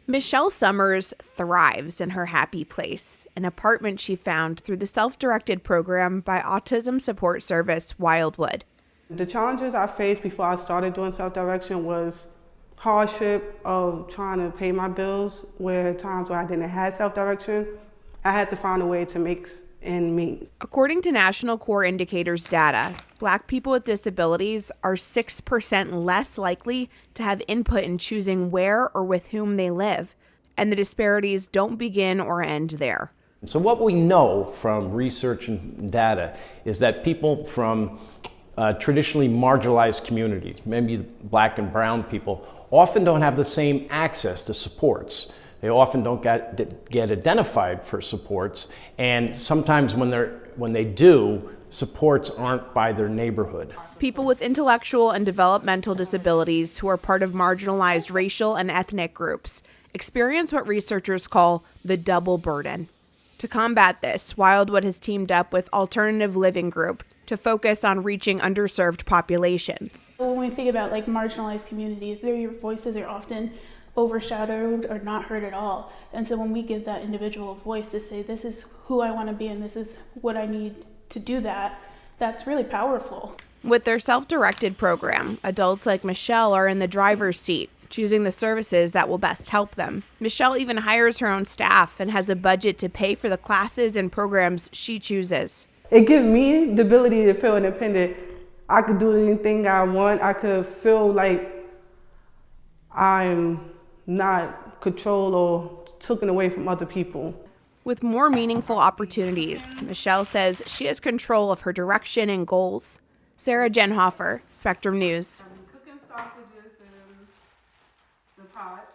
Michelle Summers thrives in her happy place, an apartment she found through the self-directed program by autism support service Wildwood. The challenges I faced before I started doing self-direction was hardship of trying to pay my bills, where times where I didn't have self-direction, I had to find a way to make ends meet. According to National Core Indicators data, Black people with disabilities are 6% less likely to have input in choosing where or with whom they live, and the disparities don't begin or end there. So what we know from research and data is that people from traditionally marginalized communities, maybe Black and brown people, often don't have the same access to supports. They often don't get identified for supports, and sometimes when they do, supports aren't by their neighborhood. People with intellectual and developmental disabilities who are part of marginalized racial and ethnic groups experience what researchers call the double burden. To combat this, Wildwood has teamed up with Alternative Living Group to focus on reaching underserved populations. When we think about marginalized communities, their voices are often overshadowed or not heard at all. And so when we give that individual a voice to say, this is who I want to be and this is what I need to do that, that's really powerful. With their self-directed program, adults like Michelle are in the driver's seat, choosing the services that will best help them. Michelle even hires her own staff and has a budget to pay for the classes and programs she chooses. It gives me the ability to feel independent. I could do anything I want. I could feel like I'm not controlled or taken away from other people. With more meaningful opportunities, Michelle says she has control of her direction and goals. Sarah Jenhofer, Spectrum News. Cooking sausages in the pot.